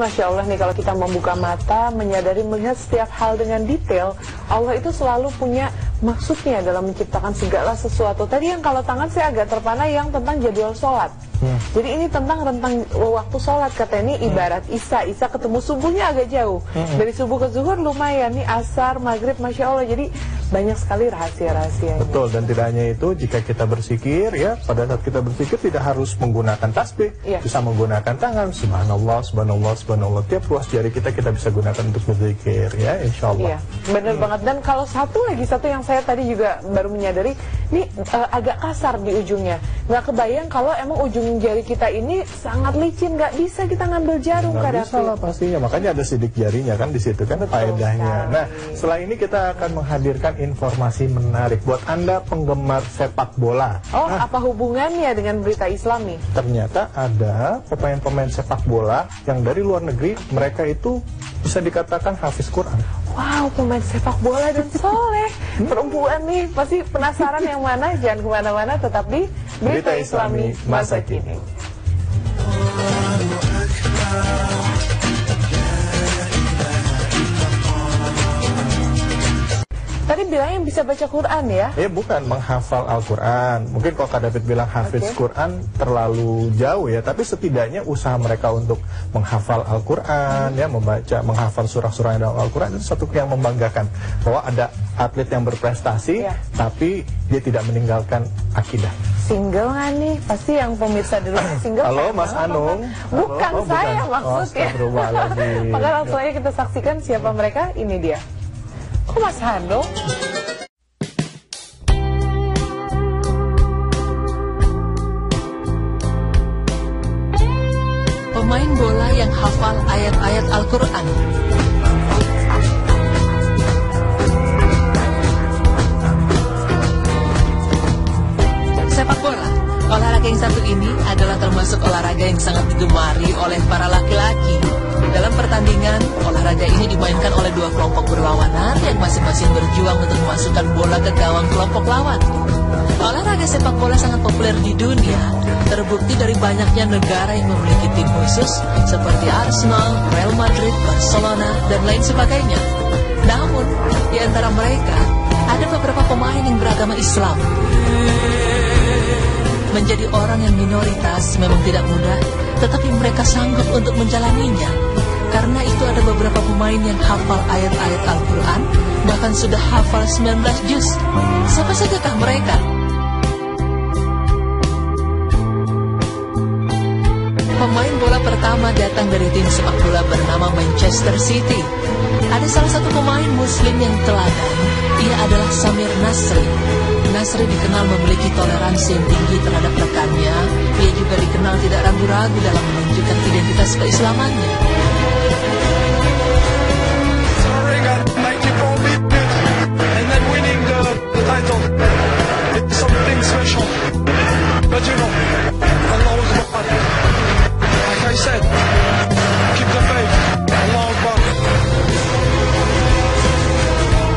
Masya Allah nih, kalau kita membuka mata, menyadari, melihat setiap hal dengan detail, Allah itu selalu punya maksudnya dalam menciptakan segala sesuatu. Tadi yang kalau tangan saya agak terpana yang tentang jadwal sholat. Jadi ini tentang rentang waktu sholat. Kata ini ibarat Isa ketemu subuhnya agak jauh. Dari subuh ke zuhur lumayan, nih asar, maghrib, Masya Allah. Jadi banyak sekali rahasia-rahasianya. Betul, dan tidak hanya itu, jika kita berzikir ya, pada saat kita berzikir tidak harus menggunakan tasbih, bisa menggunakan tangan, subhanallah, subhanallah, subhanallah. Tiap ruas jari kita bisa gunakan untuk berzikir ya, insya Allah. Iya, benar banget. Dan kalau satu yang saya tadi juga baru menyadari, ini agak kasar di ujungnya. Nggak kebayang kalau emang ujung jari kita ini sangat licin, nggak bisa kita ngambil jarum. Nggak bisa lah pastinya, makanya ada sidik jarinya kan di situ kan faedahnya. Nah, setelah ini kita akan menghadirkan informasi menarik buat Anda penggemar sepak bola. Apa hubungannya dengan berita Islami? Ternyata ada pemain-pemain sepak bola yang dari luar negeri, mereka itu bisa dikatakan hafiz Quran. Wow, pemain sepak bola dan soleh. Perempuan nih, pasti penasaran yang mana? Jangan kemana-mana, tetap di Berita Islami Masa Kini. Tadi bilangnya bisa baca Quran ya? Bukan menghafal Al-Quran. Mungkin kalau Kak David bilang hafiz Quran terlalu jauh ya, tapi setidaknya usaha mereka untuk menghafal Al-Quran, ya, menghafal surah-surah dalam Al-Quran itu satu yang membanggakan. Bahwa ada atlet yang berprestasi, tapi dia tidak meninggalkan akidah. Single nggak nih? Pasti yang pemirsa di rumah single. Halo Mas Anung. Bukan saya maksudnya. Maka langsung aja kita saksikan siapa mereka. Ini dia. Kok Mas Hando? Pemain bola yang hafal ayat-ayat Al-Quran. Sepak bola, olahraga yang satu ini adalah termasuk olahraga yang sangat digemari oleh para laki-laki. Dalam pertandingan, olahraga ini dimainkan oleh dua kelompok berlawanan yang masing-masing berjuang untuk memasukkan bola ke gawang kelompok lawan. Olahraga sepak bola sangat populer di dunia, terbukti dari banyaknya negara yang memiliki tim khusus seperti Arsenal, Real Madrid, Barcelona, dan lain sebagainya. Namun, di antara mereka, ada beberapa pemain yang beragama Islam. Menjadi orang yang minoritas memang tidak mudah, tetapi mereka sanggup untuk menjalaninya. Karena itu ada beberapa pemain yang hafal ayat-ayat Al-Quran, bahkan sudah hafal 19 juz. Siapa sajakah mereka? Pemain bola pertama datang dari tim sepak bola bernama Manchester City. Ada salah satu pemain muslim yang teladan, ia adalah Samir Nasri. Nasri dikenal memiliki toleransi yang tinggi terhadap rekannya. Ia juga dikenal tidak ragu-ragu dalam menunjukkan identitas keislamannya.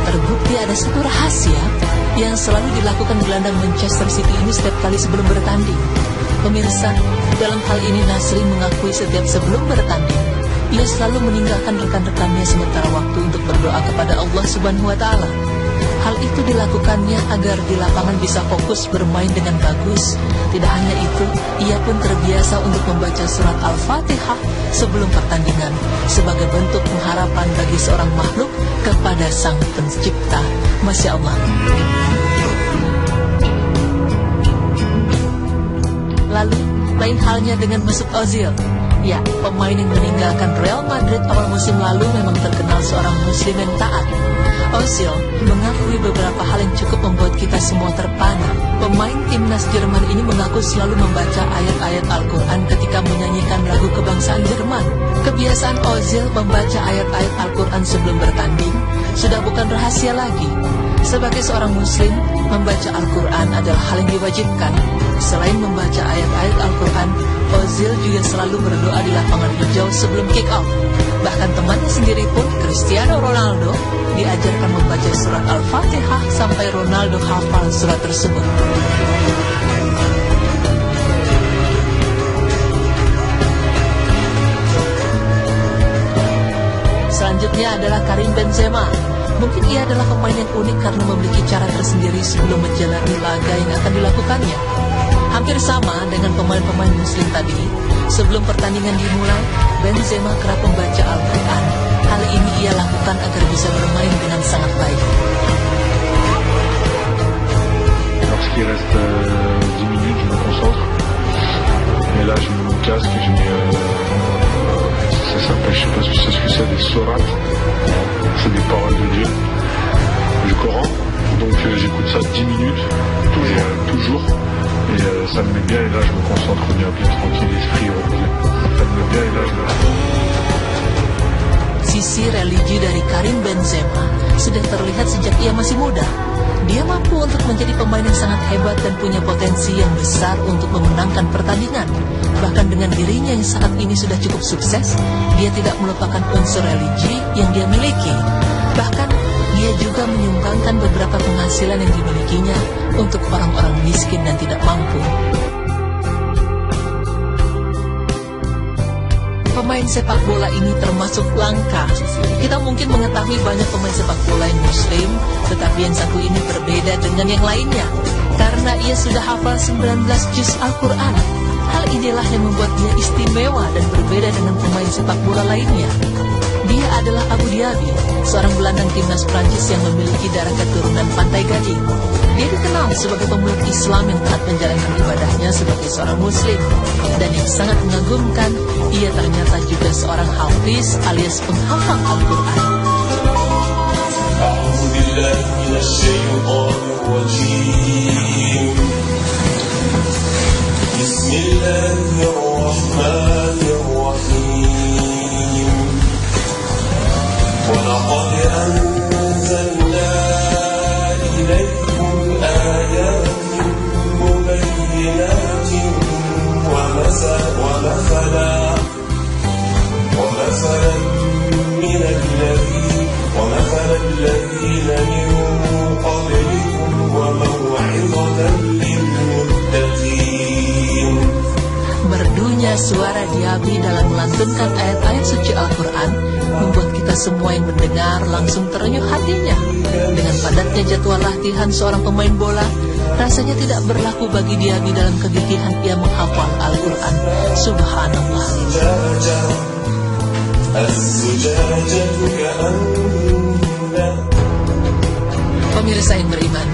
Terbukti ada satu rahasia yang selalu dilakukan gelandang Manchester City ini setiap kali sebelum bertanding. Pemirsa, dalam hal ini Nasri mengakui setiap sebelum bertanding, ia selalu meninggalkan rekan-rekannya sementara waktu untuk berdoa kepada Allah Subhanahu wa Ta'ala. Hal itu dilakukannya agar di lapangan bisa fokus bermain dengan bagus. Tidak hanya itu, ia pun terbiasa untuk membaca surat Al-Fatihah sebelum pertandingan sebagai bentuk pengharapan bagi seorang makhluk kepada Sang Pencipta. Masya Allah. Lalu, lain halnya dengan Mesut Ozil. Ya, pemain yang meninggalkan Real Madrid awal musim lalu memang terkenal seorang muslim yang taat. Ozil mengakui beberapa hal yang cukup membuat kita semua terpana. Pemain timnas Jerman ini mengaku selalu membaca ayat-ayat Al-Quran ketika menyanyikan lagu kebangsaan Jerman. Kebiasaan Ozil membaca ayat-ayat Al-Quran sebelum bertanding sudah bukan rahasia lagi. Sebagai seorang muslim, membaca Al-Quran adalah hal yang diwajibkan. Selain membaca ayat-ayat Al-Quran, Ozil juga selalu berdoa di lapangan hijau sebelum kick-off. Bahkan temannya sendiri pun, Cristiano Ronaldo, diajarkan membaca surat Al-Fatihah sampai Ronaldo hafal surat tersebut. ia adalah pemain yang unik karena memiliki cara tersendiri sebelum menjalani laga yang akan dilakukannya. Hampir sama dengan pemain-pemain muslim tadi, sebelum pertandingan dimulai, Benzema kerap membaca Al-Quran. Hal ini ia lakukan agar bisa bermain dengan sangat baik. Lorsqu'il reste 10 minutes, je me concentre. Et là, je mets mon casque et je mets... ça s'appelle, je sais pas si c'est ce que c'est, des sourates. C'est des paroles de Dieu, du Coran. Donc j'écoute ça 10 minutes, toujours. Et ça me met bien, et là je me concentre bien, tranquille, l'esprit reposé. Ça me met bien, et là je me... Sisi religi dari Karim Benzema sudah terlihat sejak ia masih muda. Dia mampu untuk menjadi pemain yang sangat hebat dan punya potensi yang besar untuk memenangkan pertandingan. Bahkan dengan dirinya yang saat ini sudah cukup sukses, dia tidak melupakan unsur religi yang dia miliki. Bahkan dia juga menyumbangkan beberapa penghasilan yang dimilikinya untuk orang-orang miskin dan tidak mampu. Pemain sepak bola ini termasuk langka. Kita mungkin mengetahui banyak pemain sepak bola yang muslim, tetapi yang satu ini berbeda dengan yang lainnya, karena ia sudah hafal 19 juz Al-Quran. Hal inilah yang membuat dia istimewa dan berbeda dengan pemain sepak bola lainnya. Dia adalah Abu Diaby, seorang gelandang timnas Prancis yang memiliki darah keturunan Pantai Gading. Dia dikenal sebagai pemeluk Islam yang taat menjalankan ibadahnya sebagai seorang muslim. Dan yang sangat mengagumkan, ia ternyata juga seorang hafiz alias penghafal Al-Quran. ولقد أنزلنا إليكم آيات مبينات ومثلا الذين من قبلكم وموعظة للمتقين. Merdunya suara Diaby dalam melantunkan ayat-ayat suci Al-Quran membuat kita semua yang mendengar langsung terenyuh hatinya. Dengan padatnya jadwal latihan seorang pemain bola, rasanya tidak berlaku bagi Diaby dalam kegigihan ia menghafal Al-Quran. Subhanallah. Pemirsa yang beriman,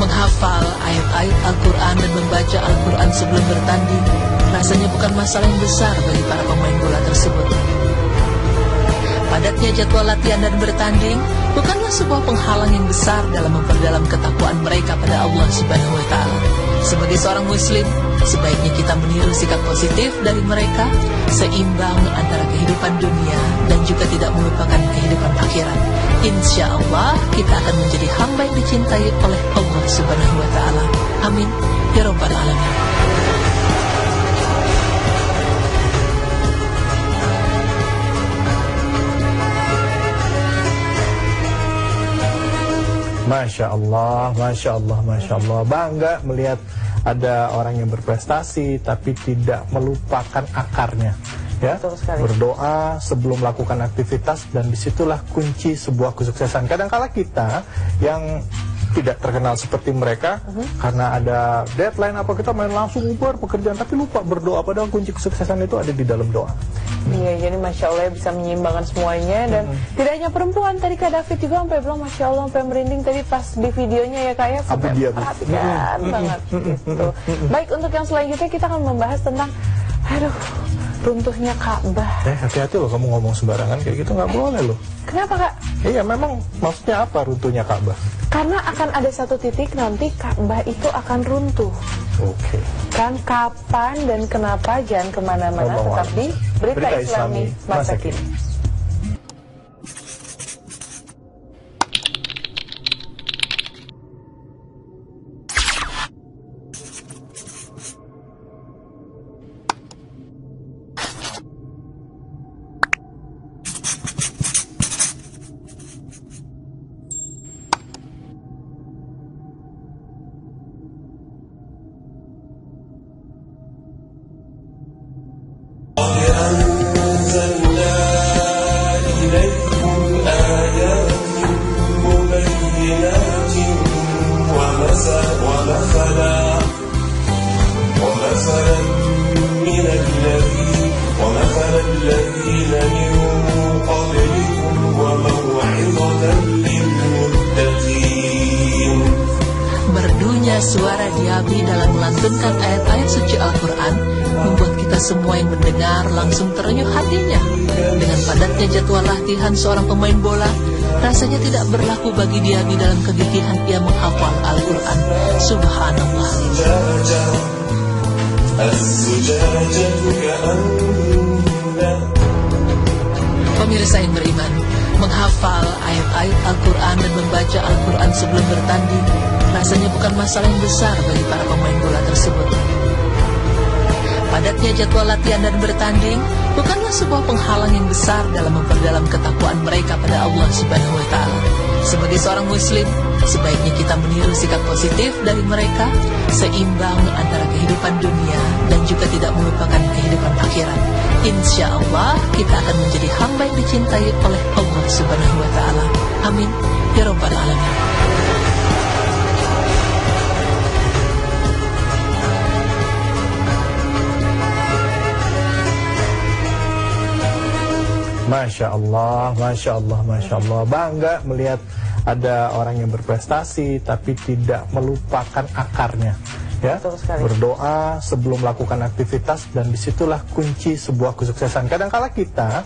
menghafal ayat-ayat Al-Quran dan membaca Al-Quran sebelum bertanding rasanya bukan masalah yang besar bagi para pemain bola tersebut. Padatnya jadwal latihan dan bertanding bukanlah sebuah penghalang yang besar dalam memperdalam ketakwaan mereka pada Allah Subhanahu wa Ta'ala. Sebagai seorang muslim, sebaiknya kita meniru sikap positif dari mereka, seimbang antara kehidupan dunia dan juga tidak melupakan kehidupan akhirat. Insya Allah kita akan menjadi hamba yang dicintai oleh Allah Subhanahu wa Ta'ala. Amin ya Rabbal Alamin. Masya Allah, Masya Allah, Masya Allah. Bangga melihat ada orang yang berprestasi tapi tidak melupakan akarnya, ya. Berdoa sebelum melakukan aktivitas, dan disitulah kunci sebuah kesuksesan. Kadang-kala kita yang tidak terkenal seperti mereka karena ada deadline apa, kita main langsung ubar pekerjaan tapi lupa berdoa, padahal kunci kesuksesan itu ada di dalam doa. Iya, jadi Masya Allah ya, bisa menyeimbangkan semuanya. Dan tidak hanya perempuan, tadi Kak David juga sampai bilang Masya Allah, sampai merinding tadi pas di videonya ya Kak ya, sampai perhatikan banget gitu. Baik, untuk yang selanjutnya kita akan membahas tentang runtuhnya Ka'bah. Hati-hati loh kamu ngomong sembarangan kayak gitu, nggak boleh loh. Kenapa Kak? Iya, memang maksudnya apa runtuhnya Ka'bah? Karena akan ada satu titik nanti Ka'bah itu akan runtuh. Oke. Kan kapan dan kenapa, jangan kemana-mana, tetap di Berita Islami Masa Kini. أنزلنا suara Diaby dalam melantunkan ayat-ayat suci Al-Quran membuat kita semua yang mendengar langsung terenyuh hatinya. Dengan padatnya jadwal latihan seorang pemain bola, rasanya tidak berlaku bagi Diaby dalam kegigihan ia menghafal Al-Quran. Subhanallah. Pemirsa yang beriman, menghafal ayat-ayat Al-Quran dan membaca Al-Quran sebelum bertanding rasanya bukan masalah yang besar bagi para pemain bola tersebut. Padatnya jadwal latihan dan bertanding bukanlah sebuah penghalang yang besar dalam memperdalam ketakwaan mereka pada Allah Subhanahu wa Ta'ala. Sebagai seorang muslim, sebaiknya kita meniru sikap positif dari mereka, seimbang antara kehidupan dunia dan juga tidak melupakan kehidupan akhirat. Insya Allah kita akan menjadi hamba yang dicintai oleh Allah Subhanahu wa Ta'ala. Amin ya Rabbal Alamin. Masya Allah, Masya Allah, Masya Allah. Bangga melihat ada orang yang berprestasi tapi tidak melupakan akarnya, ya. Berdoa sebelum melakukan aktivitas, dan disitulah kunci sebuah kesuksesan. Kadang-kala kita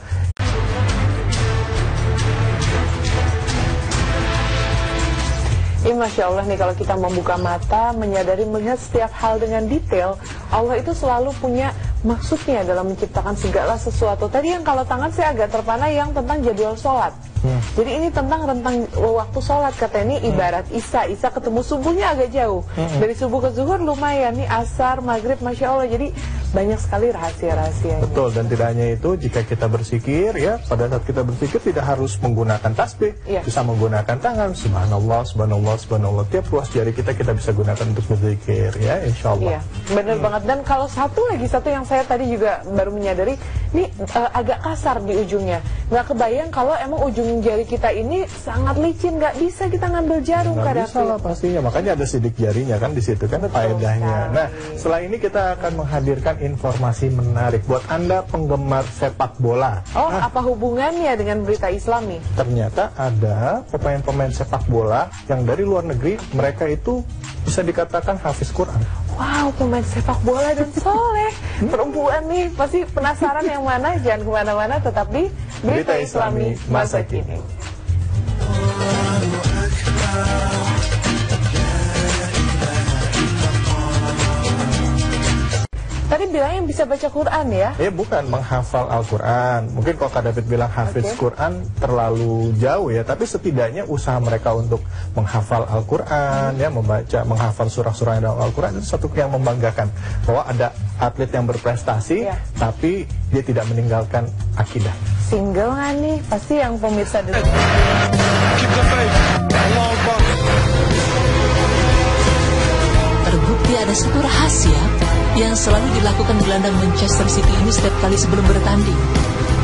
Masya Allah nih, kalau kita membuka mata, menyadari, melihat setiap hal dengan detail, Allah itu selalu punya maksudnya dalam menciptakan segala sesuatu. Tadi yang kalau tangan saya agak terpana yang tentang jadwal sholat. Jadi ini tentang rentang waktu sholat. Kata ini ibarat Isya ketemu subuhnya agak jauh. Dari subuh ke zuhur lumayan, nih asar, maghrib, Masya Allah. Jadi banyak sekali rahasia-rahasianya. Betul, dan tidak hanya itu, jika kita berzikir, ya, pada saat kita berzikir tidak harus menggunakan tasbih, bisa menggunakan tangan. Subhanallah, subhanallah, subhanallah. Tiap ruas jari kita bisa gunakan untuk berzikir, ya, insya Allah. Iya, benar banget. Dan kalau satu yang saya tadi juga baru menyadari, ini agak kasar di ujungnya. Nggak kebayang kalau emang ujung jari kita ini sangat licin, nggak bisa kita ngambil jarum. Nggak bisa lah pastinya, makanya ada sidik jarinya kan di situ kan faedahnya. Nah, setelah ini kita akan menghadirkan informasi menarik buat Anda penggemar sepak bola. Apa hubungannya dengan berita Islami? Ternyata ada pemain-pemain sepak bola yang dari luar negeri, mereka itu bisa dikatakan hafiz Quran. Wow, pemain sepak bola dan soleh. Perempuan nih, pasti penasaran yang mana? Jangan kemana-mana, tetap di Berita Islami Masa Kini. Tadi bilangnya bisa baca Quran ya? Bukan menghafal Al-Quran. Mungkin kalau Kak David bilang hafiz Quran terlalu jauh ya, tapi setidaknya usaha mereka untuk menghafal Al-Quran, ya, menghafal surah-surah dalam Al-Quran itu satu yang membanggakan. Bahwa ada atlet yang berprestasi, tapi dia tidak meninggalkan akidah. Single nggak nih? Pasti yang pemirsa dulu. Terbukti ada satu rahasia yang selalu dilakukan gelandang Manchester City ini setiap kali sebelum bertanding.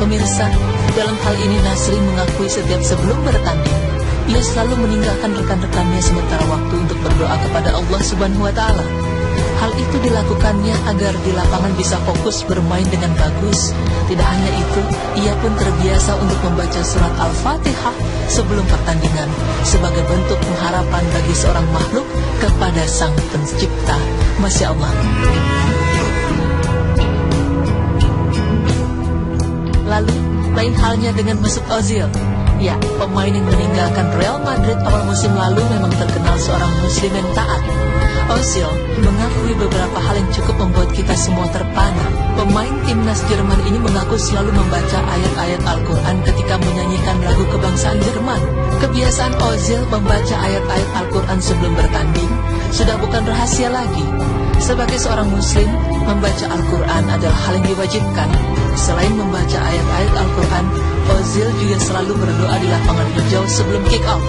Pemirsa, dalam hal ini Nasri mengakui setiap sebelum bertanding, ia selalu meninggalkan rekan-rekannya sementara waktu untuk berdoa kepada Allah Subhanahu wa Ta'ala. Hal itu dilakukannya agar di lapangan bisa fokus bermain dengan bagus. Tidak hanya itu, ia pun terbiasa untuk membaca surat Al-Fatihah sebelum pertandingan sebagai bentuk pengharapan bagi seorang makhluk kepada Sang Pencipta. Masya Allah. Lalu, lain halnya dengan Mesut Ozil. Ya, pemain yang meninggalkan Real Madrid awal musim lalu memang terkenal seorang muslim yang taat. Ozil mengakui beberapa hal yang cukup membuat kita semua terpana. Pemain timnas Jerman ini mengaku selalu membaca ayat-ayat Al-Quran ketika menyanyikan lagu kebangsaan Jerman. Kebiasaan Ozil membaca ayat-ayat Al-Quran sebelum bertanding sudah bukan rahasia lagi. Sebagai seorang muslim, membaca Al-Quran adalah hal yang diwajibkan. Selain membaca ayat-ayat Al-Quran, Ozil juga selalu berdoa di lapangan hijau sebelum kick-off.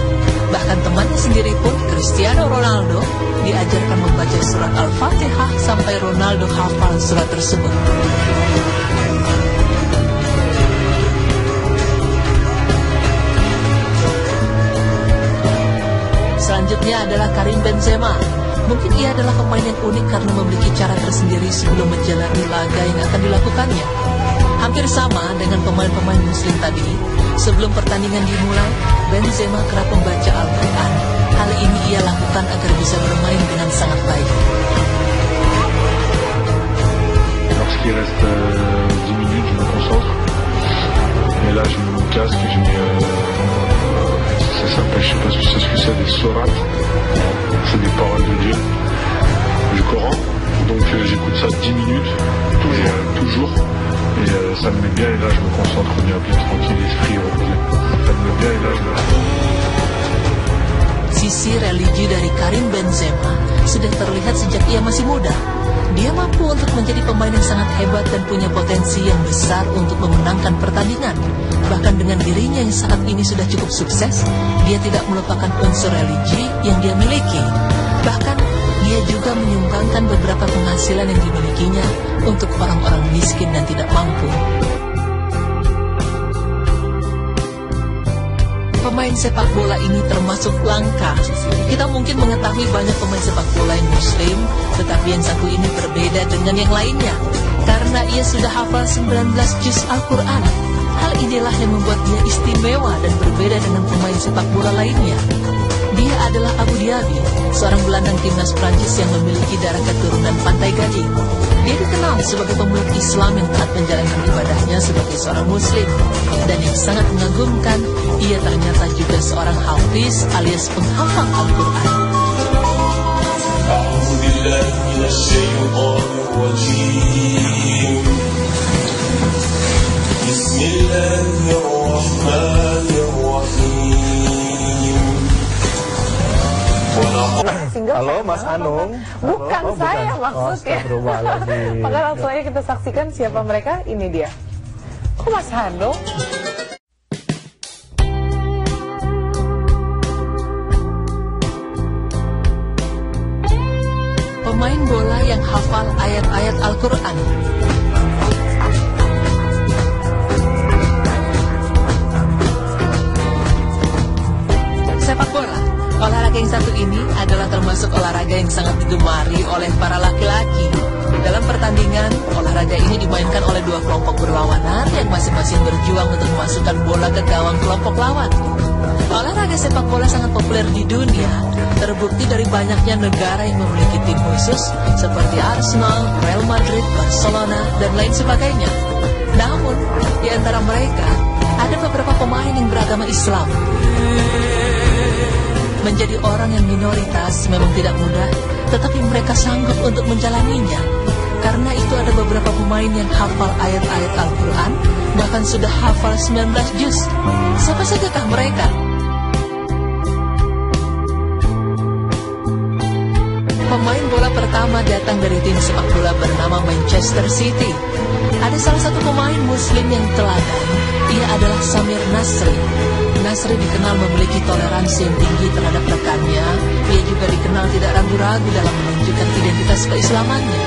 Bahkan temannya sendiri pun, Cristiano Ronaldo, diajarkan membaca surat Al-Fatihah sampai Ronaldo hafal surat tersebut. Selanjutnya adalah Karim Benzema. Mungkin ia adalah pemain yang unik karena memiliki cara tersendiri sebelum menjalani laga yang akan dilakukannya. Hampir sama dengan pemain-pemain muslim tadi, sebelum pertandingan dimulai, Benzema kerap membaca Al-Quran. Hal ini ia lakukan agar bisa bermain dengan sangat baik. Lorsqu'il reste 10 minutes, je me concentre. Et là, je mets mon casque et je mets... ça s'appelle, je sais pas si tu sais ce que c'est, des sourates. C'est des paroles de Dieu, du Coran. Donc j'écoute ça 10 minutes, toujours. Et ça me met bien et là, je me concentre bien tranquille, l'esprit reposé. Ça me met bien et là, je me... Sisi religi dari Karim Benzema sudah terlihat sejak ia masih muda. Dia mampu untuk menjadi pemain yang sangat hebat dan punya potensi yang besar untuk memenangkan pertandingan. Bahkan dengan dirinya yang saat ini sudah cukup sukses, dia tidak melupakan unsur religi yang dia miliki. Bahkan dia juga menyumbangkan beberapa penghasilan yang dimilikinya untuk orang-orang miskin dan tidak mampu. Pemain sepak bola ini termasuk langka. Kita mungkin mengetahui banyak pemain sepak bola yang muslim, tetapi yang satu ini berbeda dengan yang lainnya. Karena ia sudah hafal 19 juz Al-Quran. Hal inilah yang membuat dia istimewa dan berbeda dengan pemain sepak bola lainnya. Dia adalah Abu Diaby, seorang gelandang timnas Prancis yang memiliki darah keturunan Pantai Gading. Dia dikenal sebagai pemeluk Islam yang taat menjalankan ibadahnya sebagai seorang muslim. Dan yang sangat mengagumkan, ia ternyata juga seorang hafiz alias penghafal Al-Quran. أعوذ بالله من الشيطان الرجيم بسم الله الرحمن الرحيم Halo Mas Anung. Bukan Halo, saya bukan. maksudnya. Astagfirullahaladzim. Maka langsung aja kita saksikan siapa mereka. Ini dia. Kok Mas Anung? Pemain bola yang hafal ayat-ayat Al-Quran. Sepak bola, olahraga yang satu ini adalah termasuk olahraga yang sangat digemari oleh para laki-laki. Dalam pertandingan, olahraga ini dimainkan oleh dua kelompok berlawanan yang masing-masing berjuang untuk memasukkan bola ke gawang kelompok lawan. Olahraga sepak bola sangat populer di dunia, terbukti dari banyaknya negara yang memiliki tim khusus seperti Arsenal, Real Madrid, Barcelona, dan lain sebagainya. Namun, di antara mereka, ada beberapa pemain yang beragama Islam. Menjadi orang yang minoritas memang tidak mudah, tetapi mereka sanggup untuk menjalaninya. Karena itu ada beberapa pemain yang hafal ayat-ayat Al-Quran, bahkan sudah hafal 19 juz. Siapa sajakah mereka? Pemain bola pertama datang dari tim sepak bola bernama Manchester City. Ada salah satu pemain muslim yang teladan, ia adalah Samir Nasri. Nasri dikenal memiliki toleransi yang tinggi terhadap rekannya. Ia juga dikenal tidak ragu-ragu dalam menunjukkan identitas keislamannya.